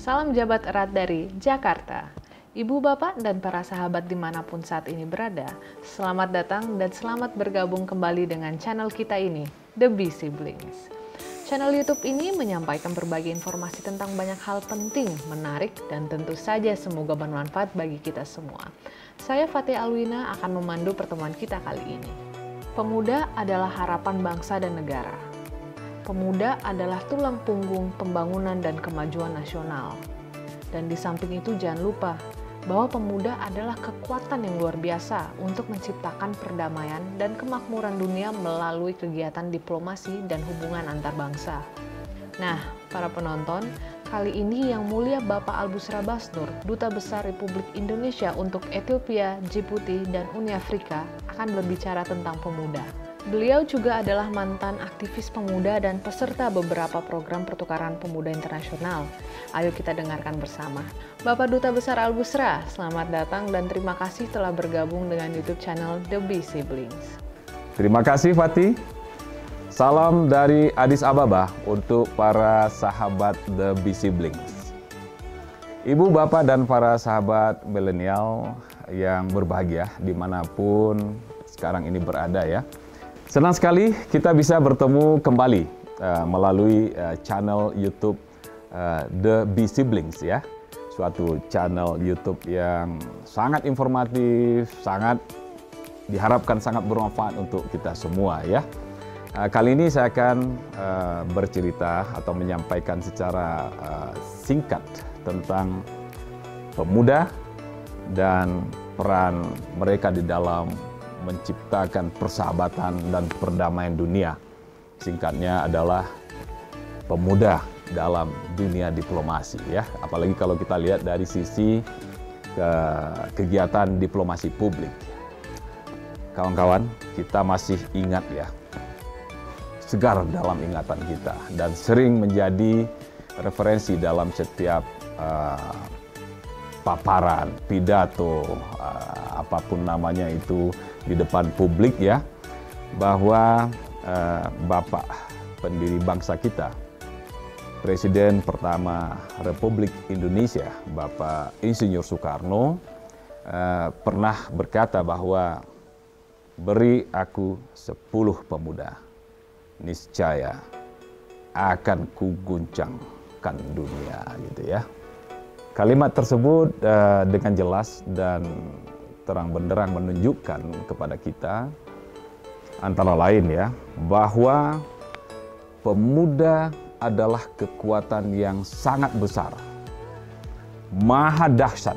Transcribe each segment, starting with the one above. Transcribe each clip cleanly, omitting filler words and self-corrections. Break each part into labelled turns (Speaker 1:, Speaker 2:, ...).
Speaker 1: Salam jabat erat dari Jakarta. Ibu, bapak, dan para sahabat dimanapun saat ini berada, selamat datang dan selamat bergabung kembali dengan channel kita ini, The Bee Siblings. Channel YouTube ini menyampaikan berbagai informasi tentang banyak hal penting, menarik, dan tentu saja semoga bermanfaat bagi kita semua. Saya Fatih Alwina akan memandu pertemuan kita kali ini. Pemuda adalah harapan bangsa dan negara. Pemuda adalah tulang punggung pembangunan dan kemajuan nasional. Dan di samping itu jangan lupa bahwa pemuda adalah kekuatan yang luar biasa untuk menciptakan perdamaian dan kemakmuran dunia melalui kegiatan diplomasi dan hubungan antar bangsa. Nah, para penonton, kali ini Yang Mulia Bapak Albusra Basnur, Duta Besar Republik Indonesia untuk Ethiopia, Djibouti, dan Uni Afrika akan berbicara tentang pemuda. Beliau juga adalah mantan aktivis pemuda dan peserta beberapa program pertukaran pemuda internasional. Ayo kita dengarkan bersama. Bapak Duta Besar Albusra, selamat datang dan terima kasih telah bergabung dengan YouTube channel The Bee Siblings.
Speaker 2: Terima kasih Fatih. Salam dari Addis Ababa untuk para sahabat The Bee Siblings. Ibu, bapak, dan para sahabat milenial yang berbahagia dimanapun sekarang ini berada ya. Senang sekali kita bisa bertemu kembali melalui channel YouTube The Bee Siblings ya. Suatu channel YouTube yang sangat informatif, sangat diharapkan sangat bermanfaat untuk kita semua ya. Kali ini saya akan bercerita atau menyampaikan secara singkat tentang pemuda dan peran mereka di dalam menciptakan persahabatan dan perdamaian dunia. Singkatnya adalah pemuda dalam dunia diplomasi ya. Apalagi kalau kita lihat dari sisi kegiatan diplomasi publik. Kawan-kawan, kita masih ingat ya, segar dalam ingatan kita dan sering menjadi referensi dalam setiap paparan, pidato, apapun namanya itu di depan publik ya, bahwa Bapak pendiri bangsa kita, Presiden pertama Republik Indonesia, Bapak Insinyur Soekarno, pernah berkata bahwa beri aku 10 pemuda, niscaya akan kuguncangkan dunia gitu ya. Kalimat tersebut dengan jelas dan terang benderang menunjukkan kepada kita antara lain ya, bahwa pemuda adalah kekuatan yang sangat besar, maha dahsyat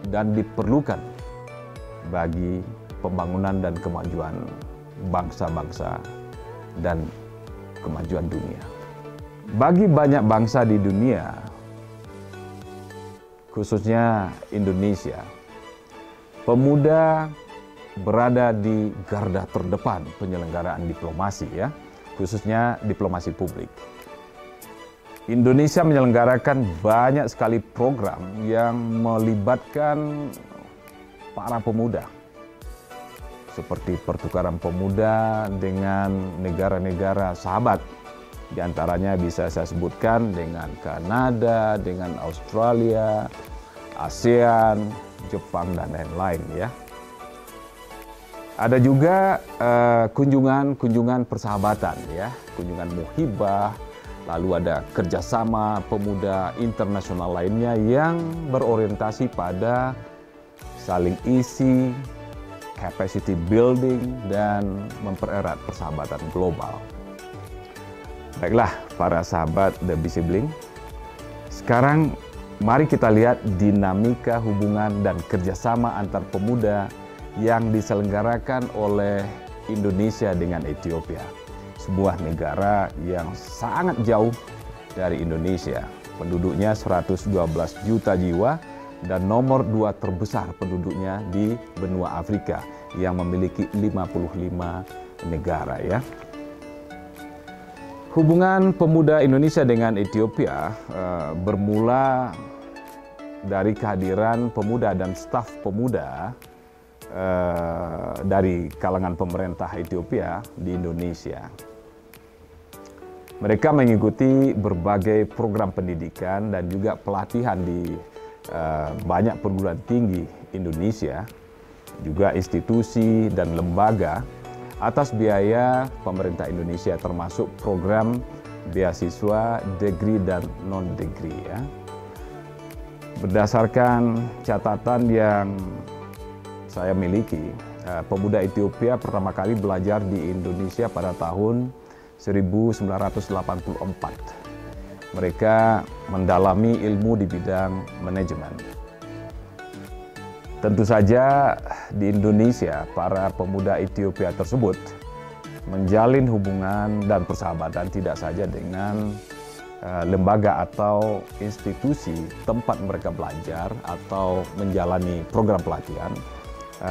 Speaker 2: dan diperlukan bagi pembangunan dan kemajuan bangsa-bangsa dan kemajuan dunia. Bagi banyak bangsa di dunia, khususnya Indonesia, pemuda berada di garda terdepan penyelenggaraan diplomasi ya, khususnya diplomasi publik. Indonesia menyelenggarakan banyak sekali program yang melibatkan para pemuda, seperti pertukaran pemuda dengan negara-negara sahabat. Di antaranya bisa saya sebutkan dengan Kanada, dengan Australia, ASEAN, Jepang, dan lain-lain ya. Ada juga kunjungan persahabatan ya, kunjungan muhibah, lalu ada kerjasama pemuda internasional lainnya yang berorientasi pada saling isi, capacity building, dan mempererat persahabatan global. Baiklah para sahabat The Bee Siblings, sekarang mari kita lihat dinamika hubungan dan kerjasama antar pemuda yang diselenggarakan oleh Indonesia dengan Ethiopia, sebuah negara yang sangat jauh dari Indonesia. Penduduknya 112 juta jiwa dan nomor 2 terbesar penduduknya di benua Afrika yang memiliki 55 negara ya. Hubungan pemuda Indonesia dengan Ethiopia bermula dari kehadiran pemuda dan staf pemuda dari kalangan pemerintah Ethiopia di Indonesia. Mereka mengikuti berbagai program pendidikan dan juga pelatihan di banyak perguruan tinggi Indonesia, juga institusi dan lembaga atas biaya pemerintah Indonesia, termasuk program beasiswa degree dan non-degree ya. Berdasarkan catatan yang saya miliki, pemuda Ethiopia pertama kali belajar di Indonesia pada tahun 1984. Mereka mendalami ilmu di bidang manajemen. Tentu saja di Indonesia, para pemuda Ethiopia tersebut menjalin hubungan dan persahabatan tidak saja dengan lembaga atau institusi tempat mereka belajar atau menjalani program pelatihan,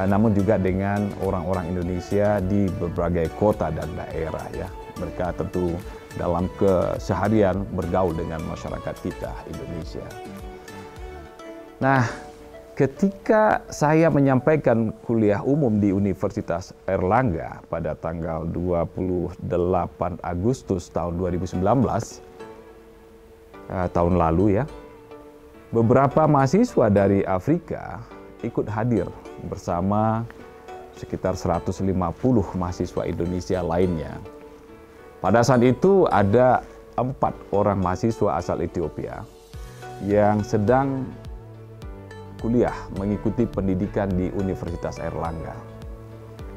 Speaker 2: namun juga dengan orang-orang Indonesia di berbagai kota dan daerah ya. Mereka tentu dalam keseharian bergaul dengan masyarakat kita Indonesia. Nah, ketika saya menyampaikan kuliah umum di Universitas Airlangga pada tanggal 28 Agustus tahun 2019, tahun lalu ya, beberapa mahasiswa dari Afrika ikut hadir bersama sekitar 150 mahasiswa Indonesia lainnya. Pada saat itu ada 4 orang mahasiswa asal Ethiopia yang sedang kuliah mengikuti pendidikan di Universitas Airlangga.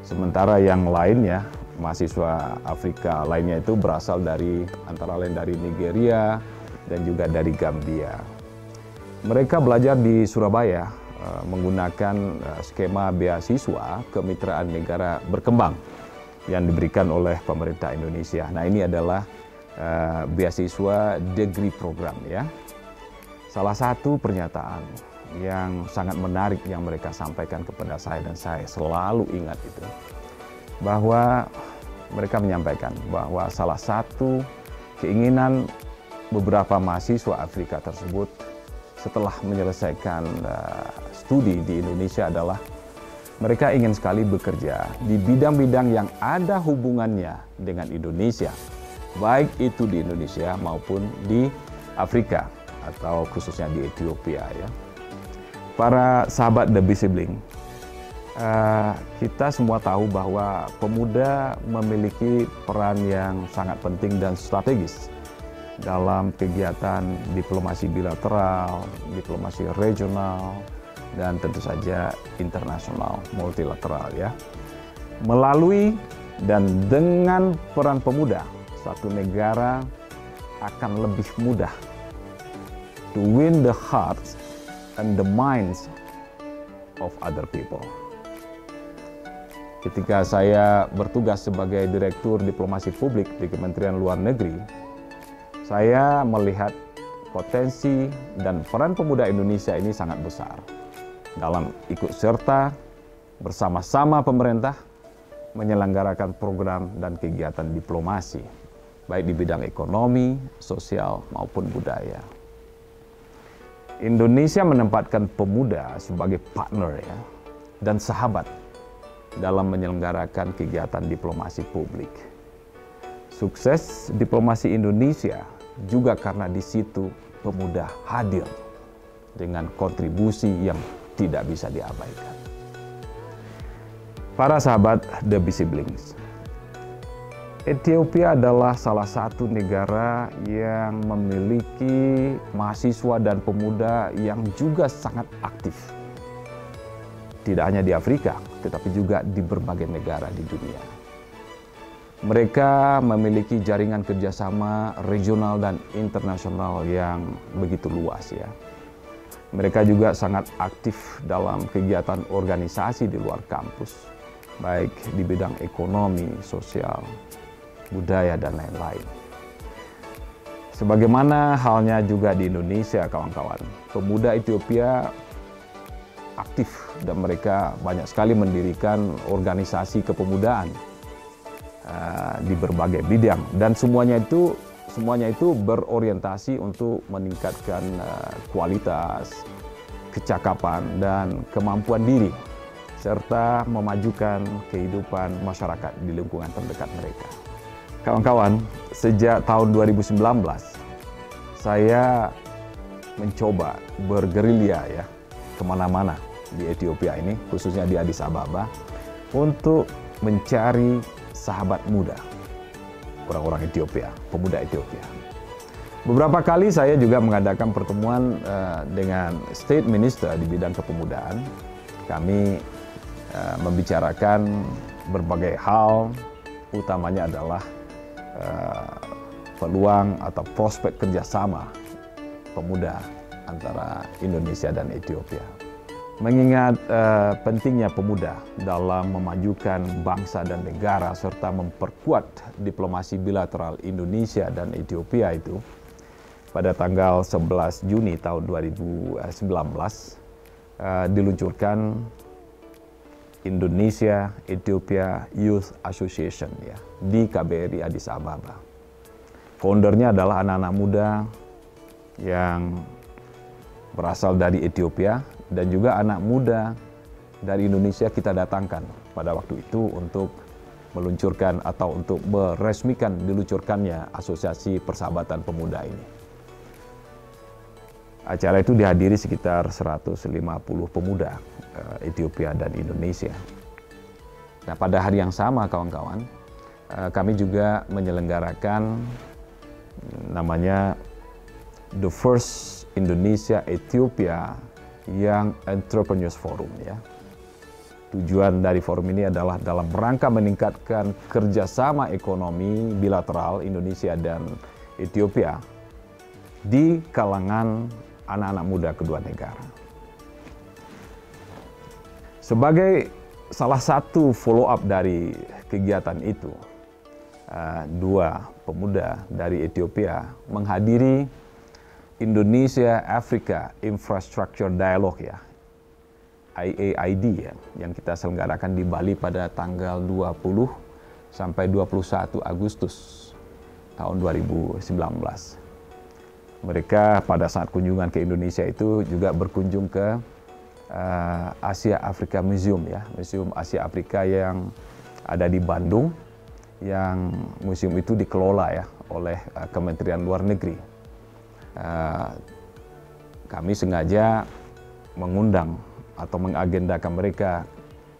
Speaker 2: Sementara yang lainnya, mahasiswa Afrika lainnya itu berasal dari antara lain dari Nigeria dan juga dari Gambia. Mereka belajar di Surabaya menggunakan skema beasiswa kemitraan negara berkembang yang diberikan oleh pemerintah Indonesia. Nah, ini adalah beasiswa degree program ya. Salah satu pernyataan yang sangat menarik yang mereka sampaikan kepada saya dan saya selalu ingat itu, bahwa mereka menyampaikan bahwa salah satu keinginan beberapa mahasiswa Afrika tersebut setelah menyelesaikan studi di Indonesia adalah mereka ingin sekali bekerja di bidang-bidang yang ada hubungannya dengan Indonesia, baik itu di Indonesia maupun di Afrika atau khususnya di Ethiopia ya. Para sahabat The Bee Sibling, kita semua tahu bahwa pemuda memiliki peran yang sangat penting dan strategis dalam kegiatan diplomasi bilateral, diplomasi regional, dan tentu saja internasional, multilateral ya. Melalui dan dengan peran pemuda, satu negara akan lebih mudah to win the hearts and the minds of other people. Ketika saya bertugas sebagai Direktur Diplomasi Publik di Kementerian Luar Negeri, saya melihat potensi dan peran pemuda Indonesia ini sangat besar dalam ikut serta bersama-sama pemerintah menyelenggarakan program dan kegiatan diplomasi, baik di bidang ekonomi, sosial, maupun budaya. Indonesia menempatkan pemuda sebagai partner ya, dan sahabat dalam menyelenggarakan kegiatan diplomasi publik. Sukses diplomasi Indonesia juga karena di situ pemuda hadir dengan kontribusi yang tidak bisa diabaikan. Para sahabat The Bee Siblings, Ethiopia adalah salah satu negara yang memiliki mahasiswa dan pemuda yang juga sangat aktif. Tidak hanya di Afrika, tetapi juga di berbagai negara di dunia. Mereka memiliki jaringan kerjasama regional dan internasional yang begitu luas ya. Mereka juga sangat aktif dalam kegiatan organisasi di luar kampus, baik di bidang ekonomi, sosial, budaya, dan lain-lain. Sebagaimana halnya juga di Indonesia, kawan-kawan, pemuda Ethiopia aktif dan mereka banyak sekali mendirikan organisasi kepemudaan di berbagai bidang, dan semuanya itu berorientasi untuk meningkatkan kualitas, kecakapan, dan kemampuan diri serta memajukan kehidupan masyarakat di lingkungan terdekat mereka. Kawan-kawan, sejak tahun 2019 saya mencoba bergerilya ya kemana-mana di Ethiopia ini, khususnya di Addis Ababa, untuk mencari sahabat muda orang-orang Ethiopia, pemuda Ethiopia. Beberapa kali saya juga mengadakan pertemuan dengan State Minister di bidang kepemudaan. Kami membicarakan berbagai hal, utamanya adalah peluang atau prospek kerjasama pemuda antara Indonesia dan Ethiopia. Mengingat pentingnya pemuda dalam memajukan bangsa dan negara serta memperkuat diplomasi bilateral Indonesia dan Ethiopia itu, pada tanggal 11 Juni tahun 2019 diluncurkan Indonesia Ethiopia Youth Association ya di KBRI Addis Ababa. Foundernya adalah anak-anak muda yang berasal dari Ethiopia dan juga anak muda dari Indonesia kita datangkan pada waktu itu untuk meluncurkan atau untuk meresmikan diluncurkannya Asosiasi Persahabatan Pemuda ini. Acara itu dihadiri sekitar 150 pemuda Ethiopia dan Indonesia. Nah, pada hari yang sama kawan-kawan, kami juga menyelenggarakan namanya The First Indonesia Ethiopia Young Entrepreneurs Forum ya. Tujuan dari forum ini adalah dalam rangka meningkatkan kerjasama ekonomi bilateral Indonesia dan Ethiopia di kalangan anak-anak muda kedua negara. Sebagai salah satu follow up dari kegiatan itu, dua pemuda dari Ethiopia menghadiri Indonesia Africa Infrastructure Dialogue ya, IAID ya, yang kita selenggarakan di Bali pada tanggal 20 sampai 21 Agustus tahun 2019. Mereka pada saat kunjungan ke Indonesia itu juga berkunjung ke Asia Africa Museum ya, Museum Asia Afrika yang ada di Bandung, yang museum itu dikelola ya oleh Kementerian Luar Negeri. Kami sengaja mengundang atau mengagendakan mereka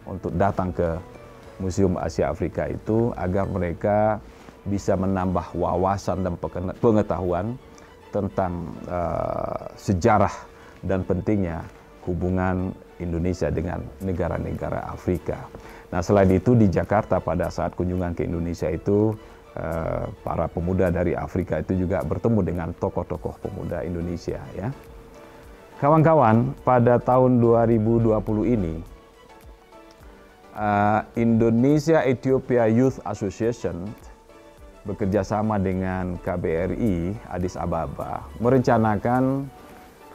Speaker 2: untuk datang ke Museum Asia Afrika itu agar mereka bisa menambah wawasan dan pengetahuan tentang sejarah dan pentingnya hubungan Indonesia dengan negara-negara Afrika. Nah, selain itu di Jakarta pada saat kunjungan ke Indonesia itu para pemuda dari Afrika itu juga bertemu dengan tokoh-tokoh pemuda Indonesia ya. Kawan-kawan, pada tahun 2020 ini Indonesia Ethiopia Youth Association bekerjasama dengan KBRI Addis Ababa merencanakan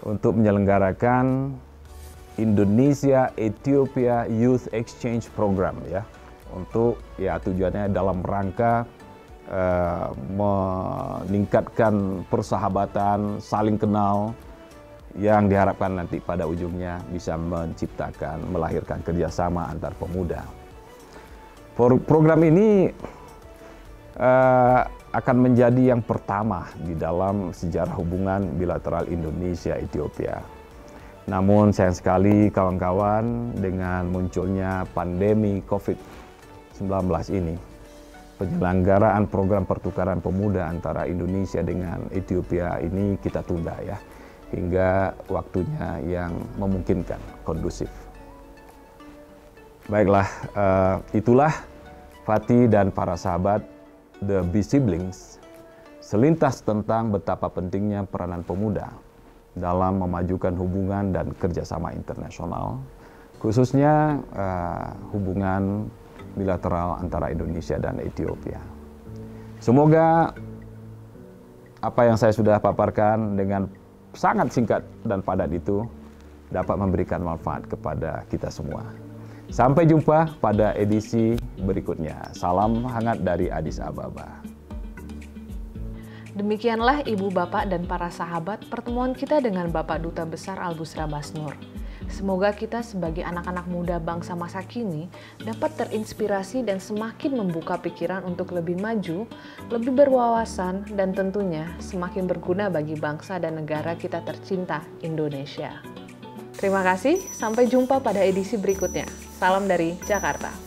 Speaker 2: untuk menyelenggarakan Indonesia Ethiopia Youth Exchange Program ya, untuk ya tujuannya dalam rangka meningkatkan persahabatan, saling kenal, yang diharapkan nanti pada ujungnya bisa menciptakan, melahirkan kerjasama antar pemuda. Program ini akan menjadi yang pertama di dalam sejarah hubungan bilateral Indonesia-Ethiopia. Namun sayang sekali kawan-kawan, dengan munculnya pandemi COVID-19 ini, penyelenggaraan program pertukaran pemuda antara Indonesia dengan Ethiopia ini kita tunda ya, hingga waktunya yang memungkinkan, kondusif. Baiklah, itulah Fatih dan para sahabat The Bee Siblings, selintas tentang betapa pentingnya peranan pemuda dalam memajukan hubungan dan kerjasama internasional, khususnya hubungan bilateral antara Indonesia dan Ethiopia. Semoga apa yang saya sudah paparkan dengan sangat singkat dan padat itu dapat memberikan manfaat kepada kita semua. Sampai jumpa pada edisi berikutnya. Salam hangat dari Addis Ababa.
Speaker 1: Demikianlah Ibu, Bapak, dan para sahabat pertemuan kita dengan Bapak Duta Besar Albusra Basnur. Semoga kita sebagai anak-anak muda bangsa masa kini dapat terinspirasi dan semakin membuka pikiran untuk lebih maju, lebih berwawasan, dan tentunya semakin berguna bagi bangsa dan negara kita tercinta, Indonesia. Terima kasih, sampai jumpa pada edisi berikutnya. Salam dari Jakarta.